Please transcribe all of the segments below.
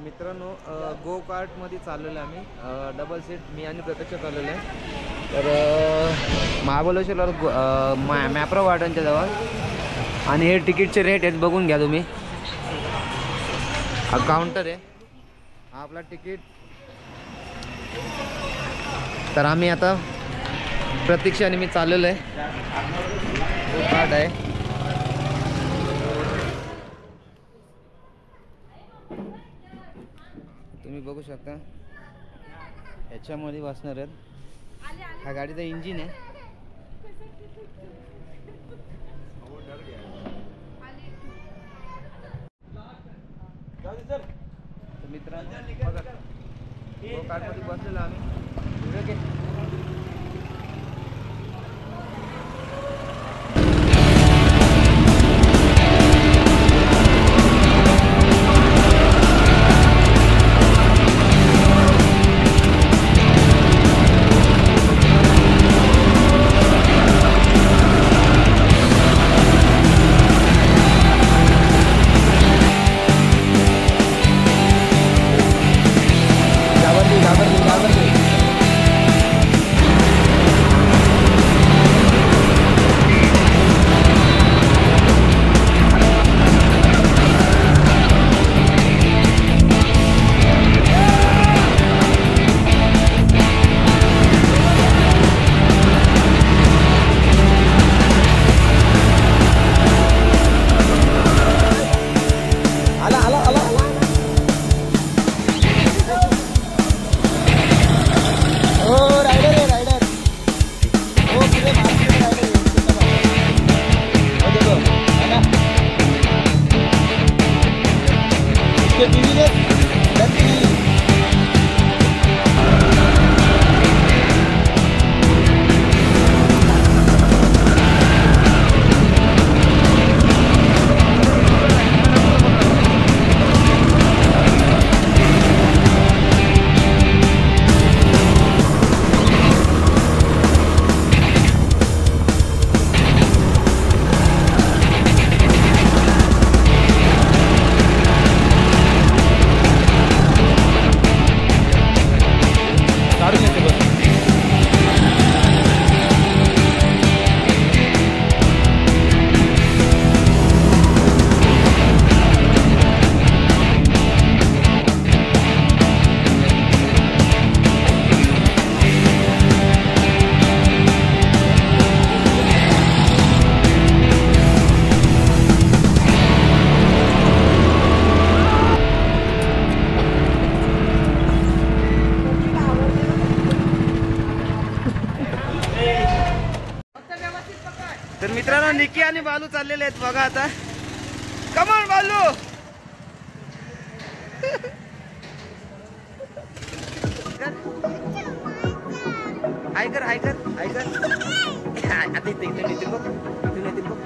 मित्रांनो गो कार्टमध्ये चाललेलो आम्ही डबल सीट मी आणि प्रत्यक्ष चाललेलो आहे. तर महाबळेश्वरला मॅप्रो गार्डनच्या जवळ. आणि हे तिकीटचे रेट आहेत बघून घ्या तुम्ही. हा काउंटर आहे, हा आपला तिकीट. तर आम्ही आता प्रतीक्षाने मी चाललेलो आहे. गो कार्ट आहे. तुम्ही बघू शकता ह्याच्यामध्ये बसणार आहेत. हा गाडीचा इंजिन आहे. तर मित्रांनो बघा गो कार्टमध्ये बसलेलो आम्ही. तर मित्रांनो निकी आणि बालू चाललेले आहेत बघा आता. कमॉन बालू. हाय कर हाय कर हाय कर. आता इथे येतील बघ, इथून येतील बघ.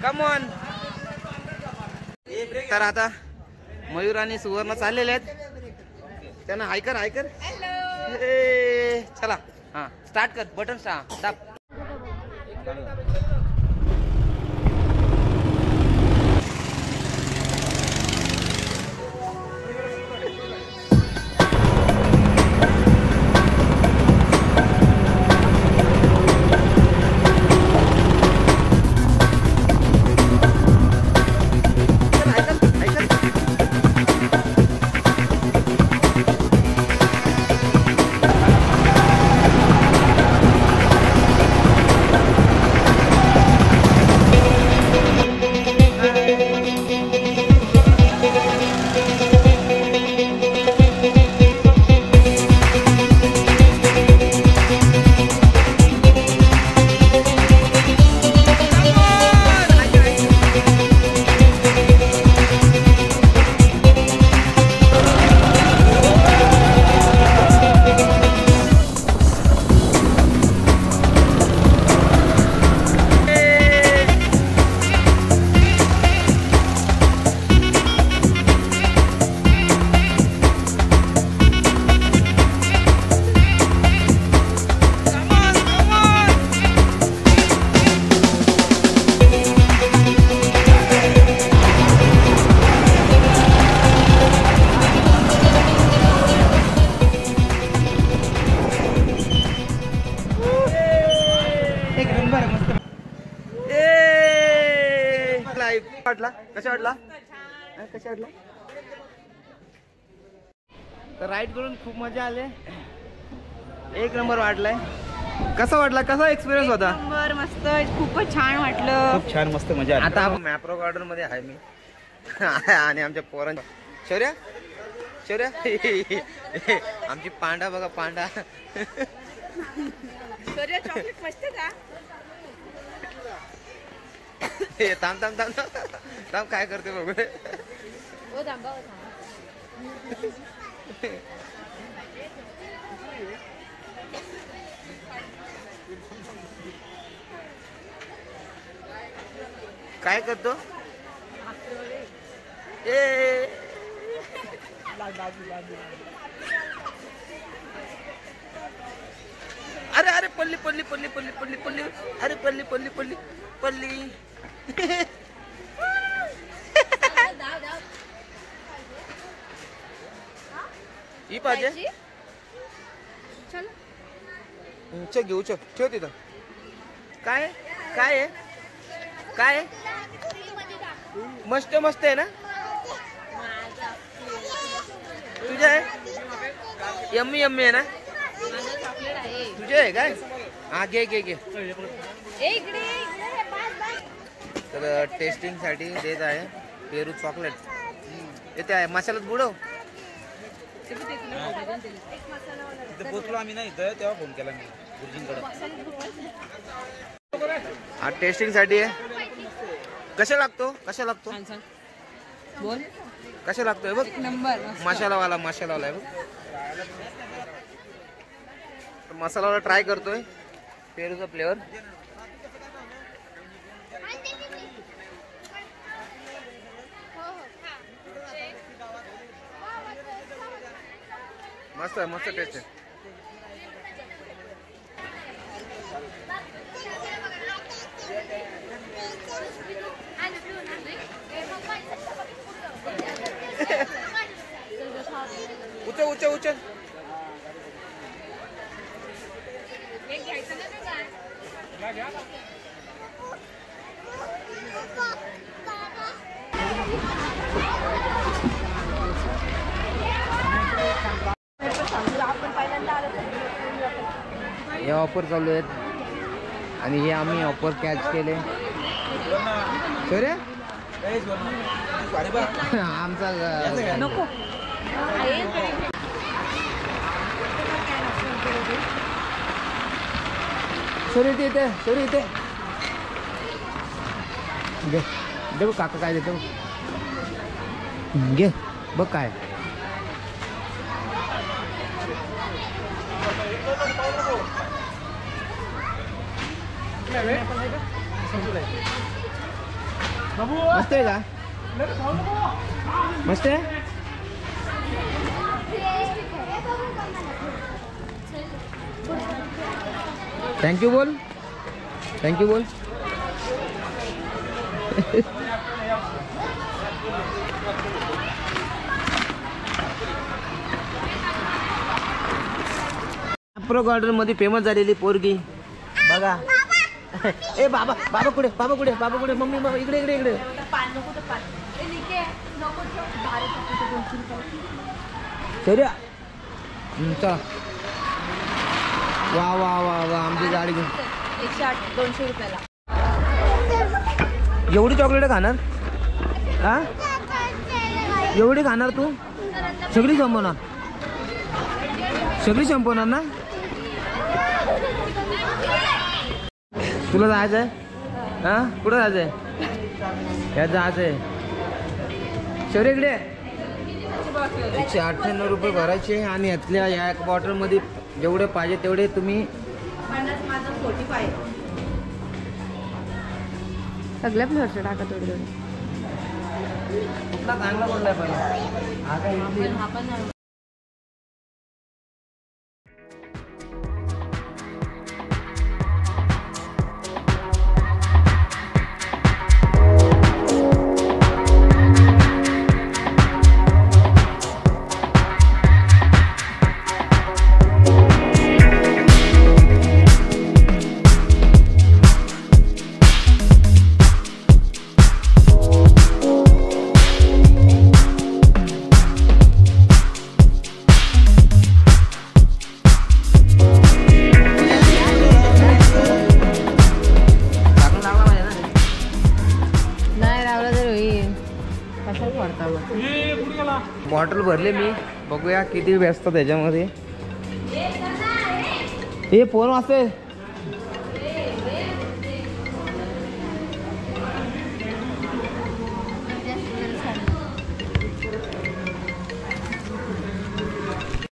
कमॉन. तर आता मयूर आणि सुवर्ण चाललेले आहेत. त्यांना हाय कर हाय कर. चला हा स्टार्ट कर. बटन दाब. वाटला कसा वाटला कसा वाटला? तर राईड करून खूप मजा आली, एक नंबर वाटलाय. कसा वाटला, कसा एक्सपिरियन्स होता? नंबर मस्त, खूपच छान वाटलं. खूप छान मस्त मजा आली. आता आपण मॅप्रो गार्डन मध्ये आहे मी आणि आमच्या पोरांच्या शौर्या शौर्या आमची पांडा बघा पांडा. चॉकलेट मस्त का? थांब थांब थांब थांब काय करते बघू. काय करतो ए अरे अरे पल्ली पल्ली पल्ली पल्ली पल्ली पल्ली अरे पल्ली पल्ली पल्ली पल्ली. ही पाहिजे चल घेऊ चल ठेव तिथं. काय काय आहे काय मस्त मस्त आहे ना तुझे आहे यम्मी यम्मी आहे ना तुझे आहे काय? हा घे घे घे. तर टेस्टिंग साठी देत आहे पेरू चॉकलेट. येते आहे मसाल्यात बुडव. पोचलो आम्ही ना इथं तेव्हा फोन केला मी गुरुजींकडे. हा टेस्टिंग साठी आहे. कशा लागतो कशा लागतो बोल कशा लागतोय बघ. नंबर मसालावाला मसालावाला आहे बघ. मसालावाला ट्राय करतोय पेरूचा फ्लेवर. मस्त आहे मस्त टेस्ट आहे. उचल उचल उचल. हे ऑफर चालू आहेत आणि हे आम्ही ऑफर कॅच केले. आमचा नको सॉरी इथे सॉरी इथे घे दे बघ काका काय देतो घे बघ काय. मस्त आहे का मस्त आहे. थँक्यू बोल थँक्यू बोल. मॅप्रो गार्डन मध्ये फेमस झालेली पोरगी बघा. ए बाबा बाबा कुठे बाबा कुठे बाबा कुठे मम्मी बाबा इकडे इकडे इकडे. चला वा वा वा वा आमची गाडी घेऊन 108 200 रुपयाला. एवढी चॉकलेट खाणार हा एवढी खाणार तू? सगळी संपवणार सगळी संपवणार ना? तुला जायचं आहे हा कुठं जायचं आहे? यात जायचं आहे. शौर्य इकडे 198 रुपये भरायचे आणि यातल्या या एक बॉटलमध्ये जेवढे पाहिजे तेवढे तुम्ही. सगळ्या फ्लेवरचे टाका थोडी थोडी. चांगला पडलाय पण बॉटल भरले मी, बघूया किती व्यस्त त्याच्यामध्ये. हे फोन वाजते.